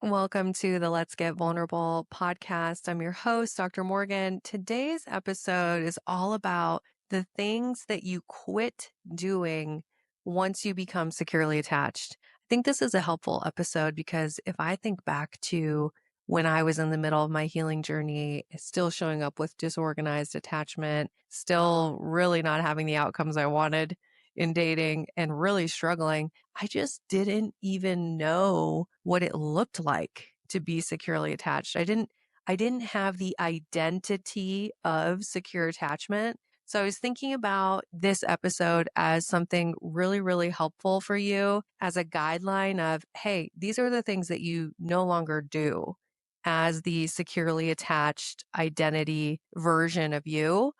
Welcome to the Let's Get Vulnerable podcast. I'm your host, Dr. Morgan. Today's episode is all about the things that you quit doing once you become securely attached. I think this is a helpful episode because if I think back to when I was in the middle of my healing journey, still showing up with disorganized attachment, still really not having the outcomes I wanted in dating and really struggling, I just didn't even know what it looked like to be securely attached. I didn't have the identity of secure attachment. So I was thinking about this episode as something really, really helpful for you as a guideline of, hey, these are the things that you no longer do as the securely attached identity version of you.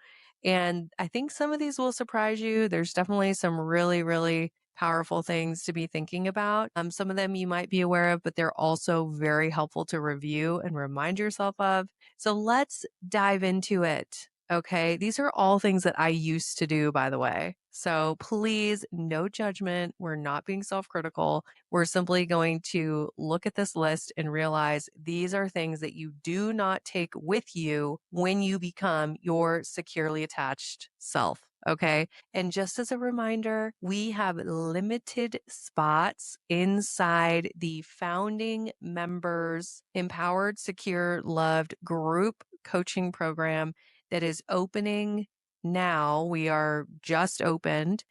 And I think some of these will surprise you. There's definitely some really, really powerful things to be thinking about. Some of them you might be aware of, but they're also very helpful to review and remind yourself of. So let's dive into it. Okay. These are all things that I used to do, by the way. So please, no judgment. We're not being self-critical. We're simply going to look at this list and realize these are things that you do not take with you when you become your securely attached self. Okay. And just as a reminder, we have limited spots inside the founding members Empowered, Secure, Loved group coaching program that is opening now. We are just opened.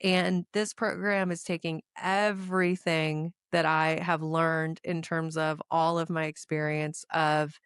And this program is taking everything that I have learned in terms of all of my experience of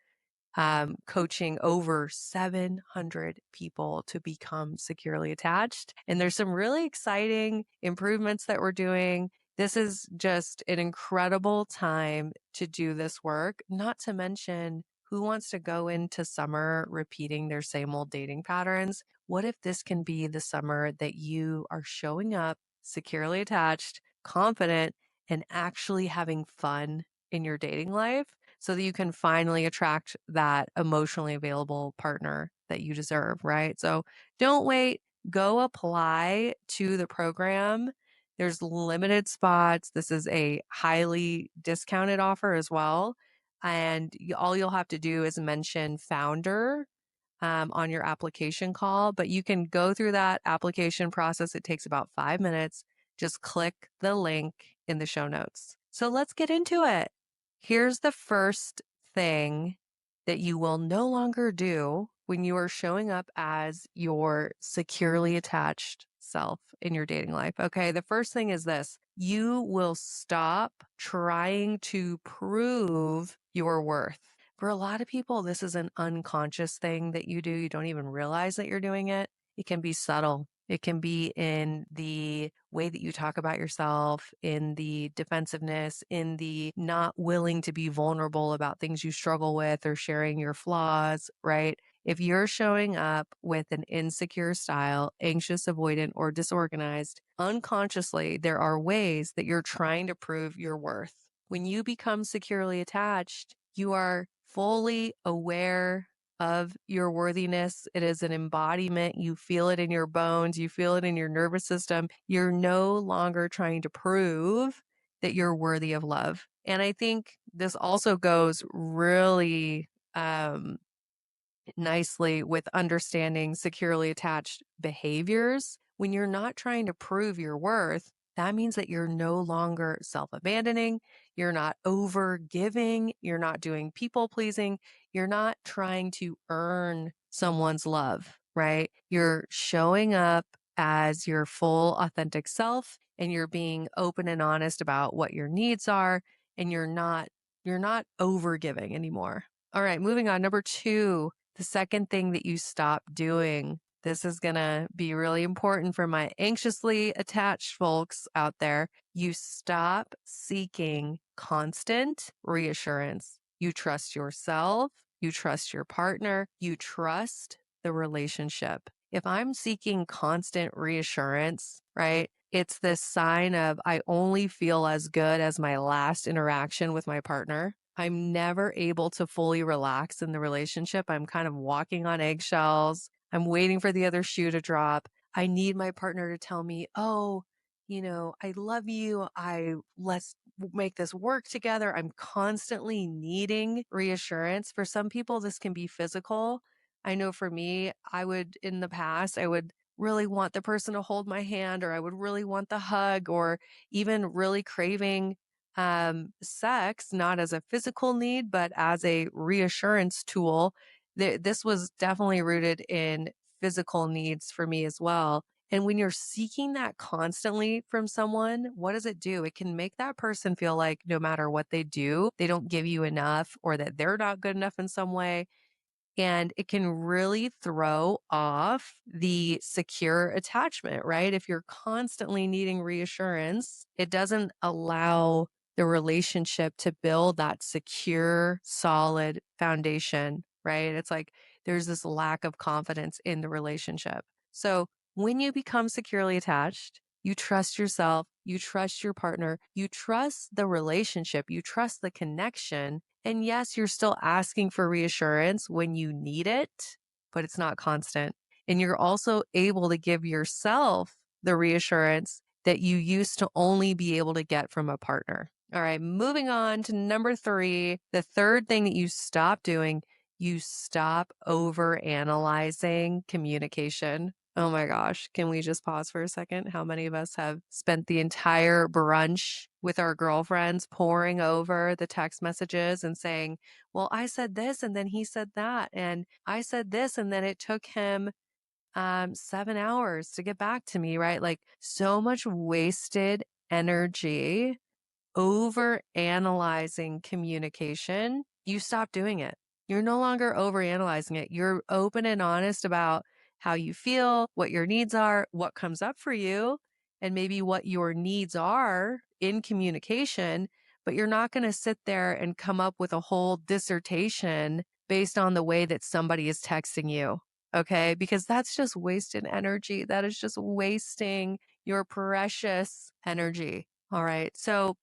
coaching over 700 people to become securely attached. And there's some really exciting improvements that we're doing. This is just an incredible time to do this work, not to mention who wants to go into summer repeating their same old dating patterns? What if this can be the summer that you are showing up securely attached, confident, and actually having fun in your dating life so that you can finally attract that emotionally available partner that you deserve, right? So don't wait. Go apply to the program. There's limited spots. This is a highly discounted offer as well. And all you'll have to do is mention founder on your application call, but you can go through that application process. It takes about 5 minutes. Just click the link in the show notes. So let's get into it. Here's the first thing that you will no longer do when you are showing up as your securely attached self in your dating life. Okay. The first thing is this. You will stop trying to prove your worth. For a lot of people, this is an unconscious thing that you do. You don't even realize that you're doing it. It can be subtle. It can be in the way that you talk about yourself, in the defensiveness, in the not willing to be vulnerable about things you struggle with or sharing your flaws, right? If you're showing up with an insecure style, anxious, avoidant, or disorganized, unconsciously, there are ways that you're trying to prove your worth. When you become securely attached, you are fully aware of your worthiness. It is an embodiment. You feel it in your bones. You feel it in your nervous system. You're no longer trying to prove that you're worthy of love. And I think this also goes really nicely with understanding securely attached behaviors. When you're not trying to prove your worth, that means that you're no longer self-abandoning. You're not over giving. You're not doing people pleasing. You're not trying to earn someone's love, right? You're showing up as your full authentic self and you're being open and honest about what your needs are. And you're not over giving anymore. All right, moving on. Number 2, the second thing that you stop doing. This is going to be really important for my anxiously attached folks out there. You stop seeking constant reassurance. You trust yourself. You trust your partner. You trust the relationship. If I'm seeking constant reassurance, right? It's this sign of I only feel as good as my last interaction with my partner. I'm never able to fully relax in the relationship. I'm kind of walking on eggshells. I'm waiting for the other shoe to drop. I need my partner to tell me, oh, I love you. Let's make this work together. I'm constantly needing reassurance. For some people, this can be physical. I know for me, in the past, I would really want the person to hold my hand, or I would really want the hug, or even really craving sex, not as a physical need, but as a reassurance tool. This was definitely rooted in physical needs for me as well. And when you're seeking that constantly from someone, what does it do? It can make that person feel like no matter what they do, they don't give you enough, or that they're not good enough in some way. And it can really throw off the secure attachment, right? If you're constantly needing reassurance, it doesn't allow the relationship to build that secure, solid foundation, right? It's like there's this lack of confidence in the relationship. So when you become securely attached, you trust yourself, you trust your partner, you trust the relationship, you trust the connection. And yes, you're still asking for reassurance when you need it, but it's not constant. And you're also able to give yourself the reassurance that you used to only be able to get from a partner. All right, moving on to number 3. The third thing that you stop doing, you stop over analyzing communication. Oh my gosh, can we just pause for a second? How many of us have spent the entire brunch with our girlfriends poring over the text messages and saying, well, I said this and then he said that. And I said this and then it took him 7 hours to get back to me, right? Like so much wasted energy over analyzing communication. You stop doing it. You're no longer over analyzing it. You're open and honest about how you feel, what your needs are, what comes up for you, and maybe what your needs are in communication. But you're not going to sit there and come up with a whole dissertation based on the way that somebody is texting you. Okay. Because that's just wasted energy. That is just wasting your precious energy. All right. So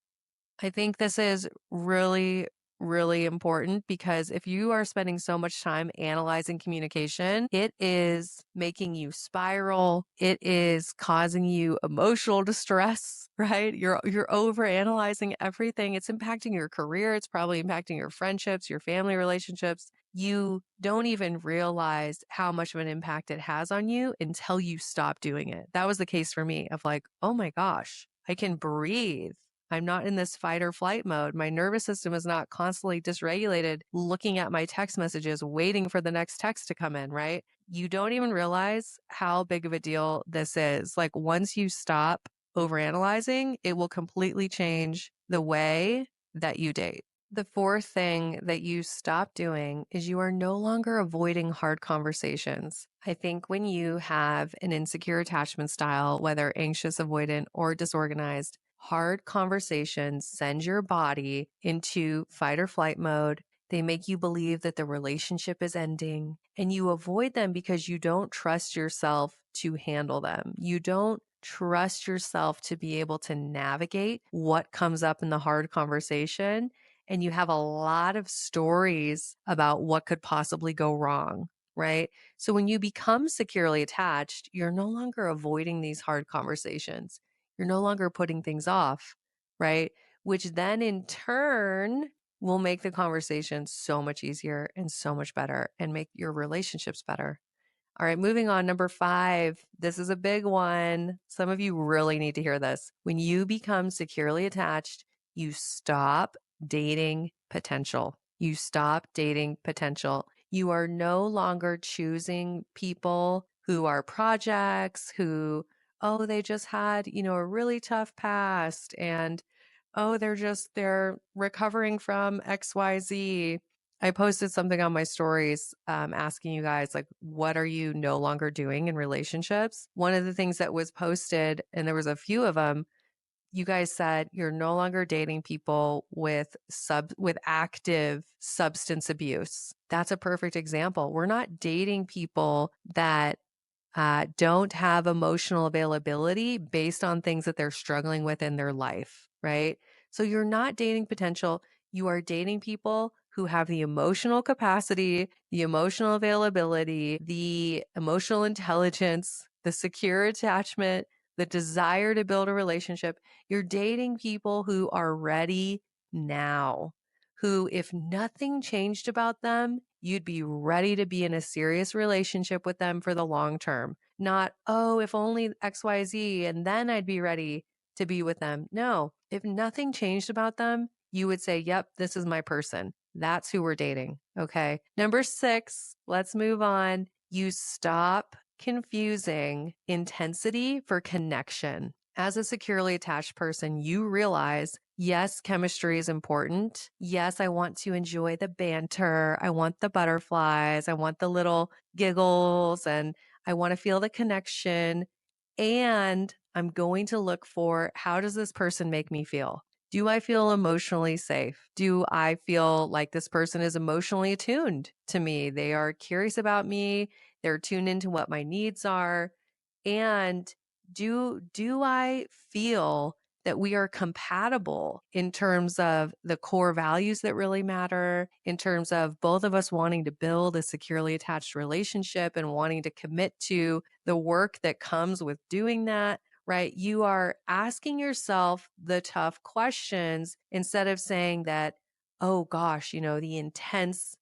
I think this is really, really important because if you are spending so much time analyzing communication, it is making you spiral. It is causing you emotional distress, right? You're over analyzing everything. It's impacting your career. It's probably impacting your friendships, your family relationships. You don't even realize how much of an impact it has on you until you stop doing it. That was the case for me of like, oh my gosh, I can breathe. I'm not in this fight or flight mode. My nervous system is not constantly dysregulated, looking at my text messages, waiting for the next text to come in, right? You don't even realize how big of a deal this is. Like once you stop overanalyzing, it will completely change the way that you date. The fourth thing that you stop doing is you are no longer avoiding hard conversations. I think when you have an insecure attachment style, whether anxious, avoidant, or disorganized, hard conversations send your body into fight or flight mode. They make you believe that the relationship is ending, and you avoid them because you don't trust yourself to handle them. You don't trust yourself to be able to navigate what comes up in the hard conversation. And you have a lot of stories about what could possibly go wrong, right? So when you become securely attached, you're no longer avoiding these hard conversations. You're no longer putting things off, right? Which then in turn will make the conversation so much easier and so much better and make your relationships better. All right, moving on. Number 5. This is a big one. Some of you really need to hear this. When you become securely attached, you stop dating potential. You stop dating potential. You are no longer choosing people who are projects, who, oh, they just had, a really tough past and, oh, they're recovering from XYZ. I posted something on my stories asking you guys, like, what are you no longer doing in relationships? One of the things that was posted, and there was a few of them, you guys said you're no longer dating people with active substance abuse. That's a perfect example. We're not dating people that don't have emotional availability based on things that they're struggling with in their life, right? So you're not dating potential. You are dating people who have the emotional capacity, the emotional availability, the emotional intelligence, the secure attachment, the desire to build a relationship. You're dating people who are ready now, who, if nothing changed about them, you'd be ready to be in a serious relationship with them for the long term. Not, oh, if only XYZ, and then I'd be ready to be with them. No, if nothing changed about them, you would say, yep, this is my person. That's who we're dating. Okay. Number 6, let's move on. You stop confusing intensity for connection. As a securely attached person, you realize, yes, chemistry is important. Yes, I want to enjoy the banter. I want the butterflies. I want the little giggles, and I want to feel the connection. And I'm going to look for, how does this person make me feel? Do I feel emotionally safe? Do I feel like this person is emotionally attuned to me? They are curious about me. They're tuned into what my needs are. And do I feel that we are compatible in terms of the core values that really matter, in terms of both of us wanting to build a securely attached relationship and wanting to commit to the work that comes with doing that, right? You are asking yourself the tough questions instead of saying that, oh gosh, the intense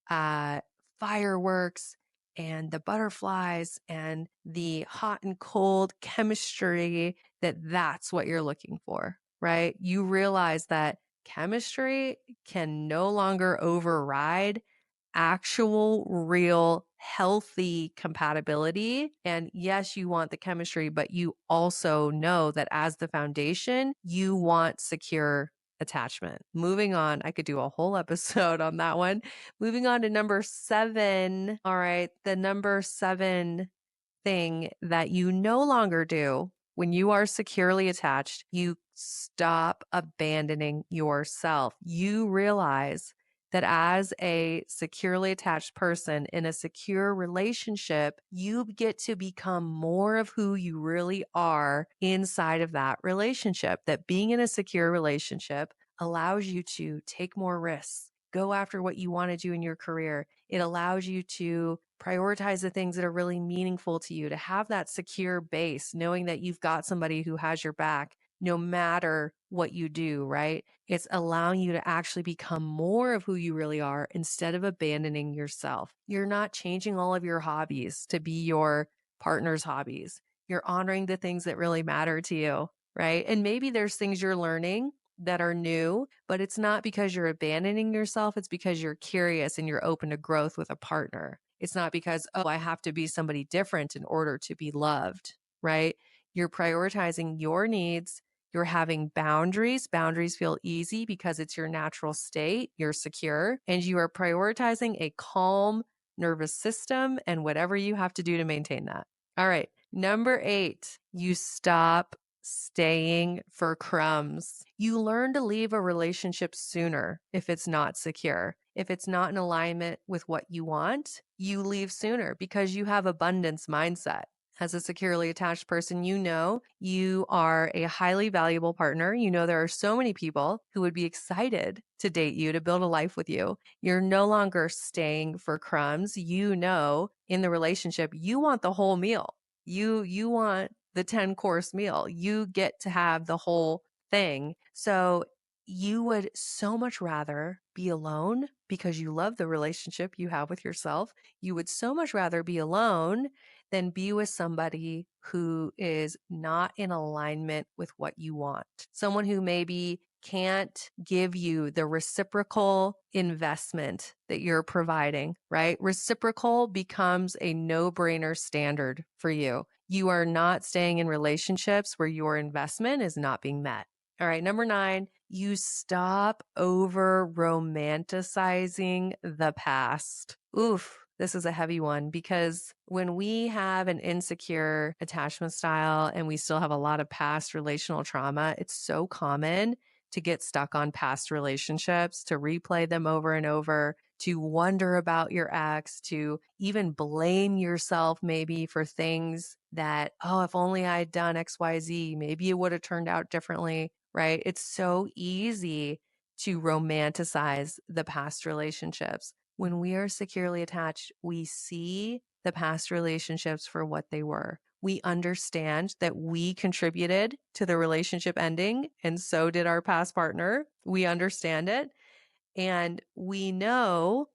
uh, fireworks and the butterflies and the hot and cold chemistry, that's what you're looking for, right? You realize that chemistry can no longer override actual, real, healthy compatibility. And yes, you want the chemistry, but you also know that as the foundation, you want secure attachment. Moving on, I could do a whole episode on that one. Moving on to number 7. All right, the number 7 thing that you no longer do when you are securely attached, you stop abandoning yourself. You realize that as a securely attached person in a secure relationship, you get to become more of who you really are inside of that relationship. That being in a secure relationship allows you to take more risks, go after what you want to do in your career. It allows you to prioritize the things that are really meaningful to you, to have that secure base, knowing that you've got somebody who has your back no matter what you do, right? It's allowing you to actually become more of who you really are instead of abandoning yourself. You're not changing all of your hobbies to be your partner's hobbies. You're honoring the things that really matter to you, right? And maybe there's things you're learning that are new, but it's not because you're abandoning yourself. It's because you're curious and you're open to growth with a partner. It's not because, oh, I have to be somebody different in order to be loved, right? You're prioritizing your needs. You're having boundaries. Boundaries feel easy because it's your natural state. You're secure, and you are prioritizing a calm nervous system and whatever you have to do to maintain that. All right. Number 8, you stop staying for crumbs. You learn to leave a relationship sooner if it's not secure. If it's not in alignment with what you want, you leave sooner because you have abundance mindset. As a securely attached person, you know you are a highly valuable partner. You know there are so many people who would be excited to date you, to build a life with you. You're no longer staying for crumbs. You know in the relationship, you want the whole meal. You want the 10-course meal. You get to have the whole thing. So you would so much rather be alone because you love the relationship you have with yourself. You would so much rather be alone than be with somebody who is not in alignment with what you want. Someone who maybe can't give you the reciprocal investment that you're providing, right? Reciprocal becomes a no-brainer standard for you. You are not staying in relationships where your investment is not being met. All right, number 9, you stop over romanticizing the past. Oof, this is a heavy one because when we have an insecure attachment style and we still have a lot of past relational trauma, it's so common to get stuck on past relationships, to replay them over and over, to wonder about your ex, to even blame yourself maybe for things that, oh, if only I'd done XYZ, maybe it would have turned out differently, right? It's so easy to romanticize the past relationships. When we are securely attached, we see the past relationships for what they were. We understand that we contributed to the relationship ending, and so did our past partner. We understand it. And we know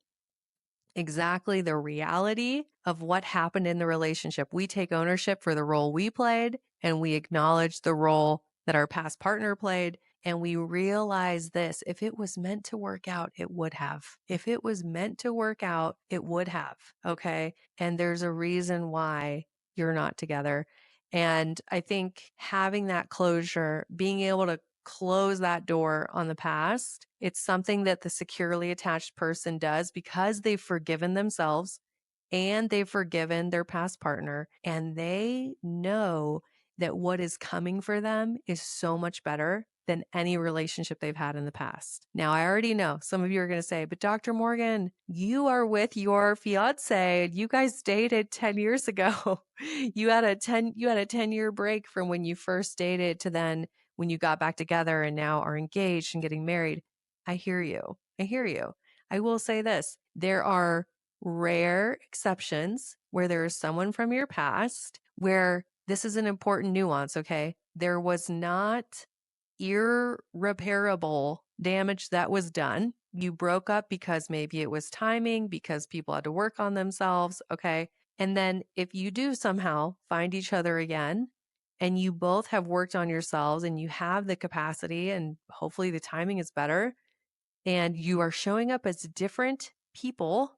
exactly the reality of what happened in the relationship. We take ownership for the role we played, and we acknowledge the role that our past partner played. And we realize this: if it was meant to work out, it would have. If it was meant to work out, it would have. Okay. And there's a reason why you're not together. And I think having that closure, being able to close that door on the past, it's something that the securely attached person does because they've forgiven themselves and they've forgiven their past partner, and they know that what is coming for them is so much better than any relationship they've had in the past. Now, I already know some of you are going to say, but Dr. Morgan, you are with your fiance and you guys dated 10 years ago. You had a 10-year break from when you first dated to then when you got back together and now are engaged and getting married. I hear you. I hear you. I will say this: there are rare exceptions where there is someone from your past where this is an important nuance, okay? There was not irreparable damage that was done. You broke up because maybe it was timing, because people had to work on themselves, okay? And then if you do somehow find each other again and you both have worked on yourselves and you have the capacity and hopefully the timing is better and you are showing up as different people,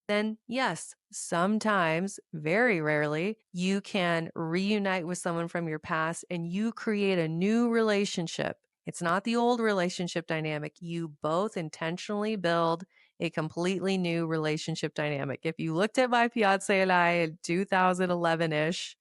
then yes, sometimes, very rarely, you can reunite with someone from your past and you create a new relationship. It's not the old relationship dynamic. You both intentionally build a completely new relationship dynamic. If you looked at my fiance and I in 2011-ish,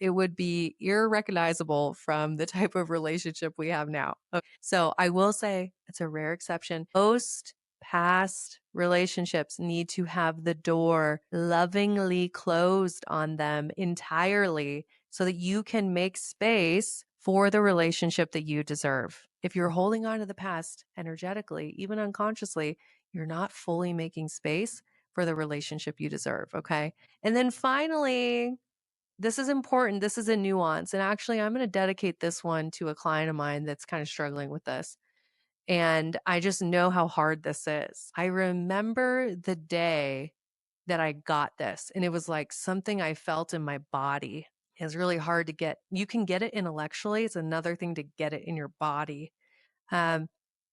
it would be irrecognizable from the type of relationship we have now. Okay. So I will say it's a rare exception. Most past relationships need to have the door lovingly closed on them entirely so that you can make space for the relationship that you deserve. If you're holding on to the past energetically, even unconsciously, you're not fully making space for the relationship you deserve. Okay. And then finally, this is important. This is a nuance. And actually, I'm going to dedicate this one to a client of mine that's kind of struggling with this. And I just know how hard this is. I remember the day that I got this, and it was like something I felt in my body. It's really hard to get. You can get it intellectually. It's another thing to get it in your body. Um,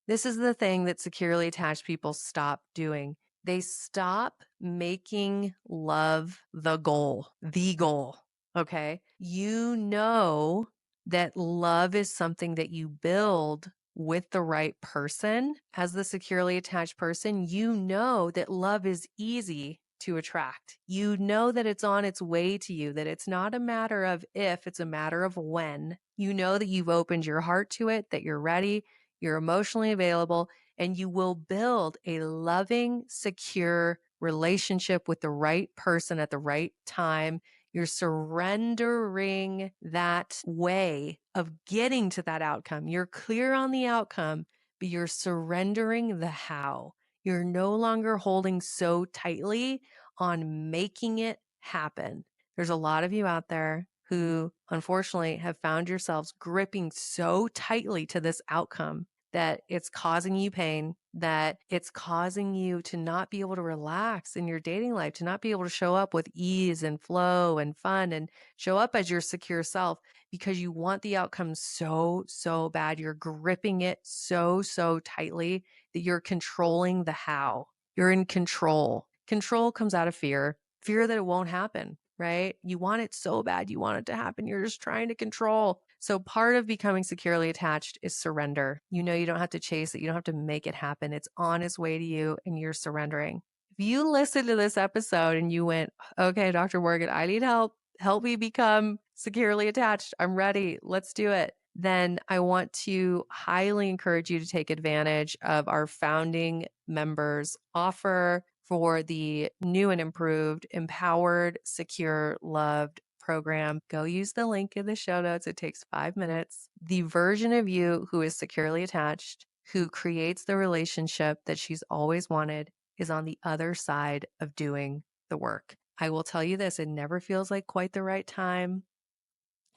this is the thing that securely attached people stop doing. They stop making love the goal, the goal. Okay. You know that love is something that you build with the right person. As the securely attached person, you know that love is easy to attract. You know that it's on its way to you, that it's not a matter of if, it's a matter of when. You know that you've opened your heart to it, that you're ready, you're emotionally available, and you will build a loving, secure relationship with the right person at the right time. You're surrendering that way of getting to that outcome. You're clear on the outcome, but you're surrendering the how. You're no longer holding so tightly on making it happen. There's a lot of you out there who unfortunately have found yourselves gripping so tightly to this outcome that it's causing you pain, that it's causing you to not be able to relax in your dating life, to not be able to show up with ease and flow and fun and show up as your secure self because you want the outcome so, so bad. You're gripping it so, so tightly that you're controlling the how. You're in control. Control comes out of fear, fear that it won't happen, right? You want it so bad. You want it to happen. You're just trying to control. So part of becoming securely attached is surrender. You know, you don't have to chase it. You don't have to make it happen. It's on its way to you and you're surrendering. If you listened to this episode and you went, okay, Dr. Morgan, I need help. Help me become securely attached. I'm ready. Let's do it. Then I want to highly encourage you to take advantage of our founding members offer for the new and improved Empowered, Secure, Loved program. Go use the link in the show notes. It takes 5 minutes. The version of you who is securely attached, who creates the relationship that she's always wanted, is on the other side of doing the work. I will tell you this, it never feels like quite the right time.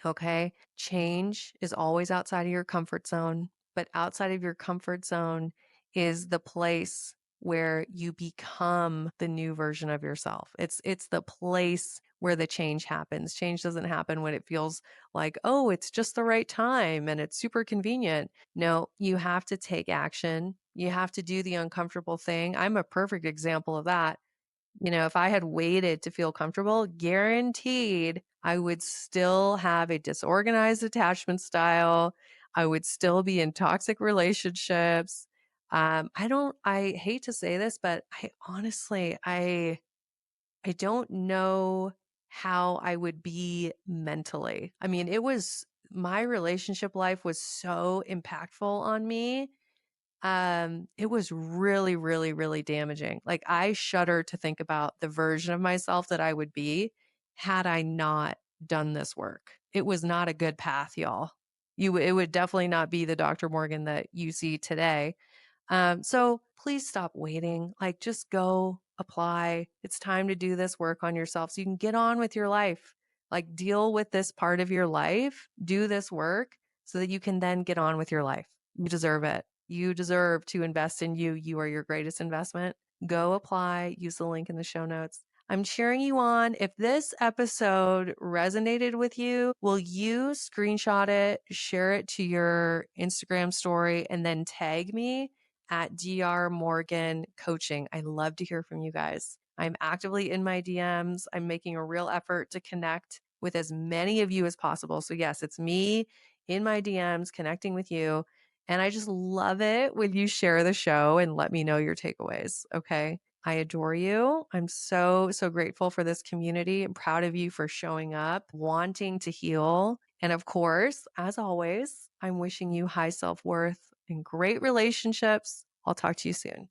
Okay. Change is always outside of your comfort zone, but outside of your comfort zone is the place where you become the new version of yourself. It's the place where the change happens. Change doesn't happen when it feels like, "Oh, it's just the right time and it's super convenient." No, you have to take action. You have to do the uncomfortable thing. I'm a perfect example of that. If I had waited to feel comfortable, guaranteed I would still have a disorganized attachment style. I would still be in toxic relationships. I hate to say this, but I don't know how I would be mentally. I mean, my relationship life was so impactful on me. It was really, really, really damaging. Like, I shudder to think about the version of myself that I would be had I not done this work. It was not a good path, y'all. It would definitely not be the Dr. Morgan that you see today. So please stop waiting. Like, just go apply. It's time to do this work on yourself so you can get on with your life. Like, deal with this part of your life, do this work so that you can then get on with your life. You deserve it. You deserve to invest in you. You are your greatest investment. Go apply. Use the link in the show notes. I'm cheering you on. If this episode resonated with you, will you screenshot it, share it to your Instagram story, and then tag me at DR Morgan Coaching? I love to hear from you guys. I'm actively in my DMs. I'm making a real effort to connect with as many of you as possible. So, yes, it's me in my DMs connecting with you. And I just love it when you share the show and let me know your takeaways. Okay. I adore you. I'm so, so grateful for this community. I'm proud of you for showing up, wanting to heal. And of course, as always, I'm wishing you high self worth and great relationships. I'll talk to you soon.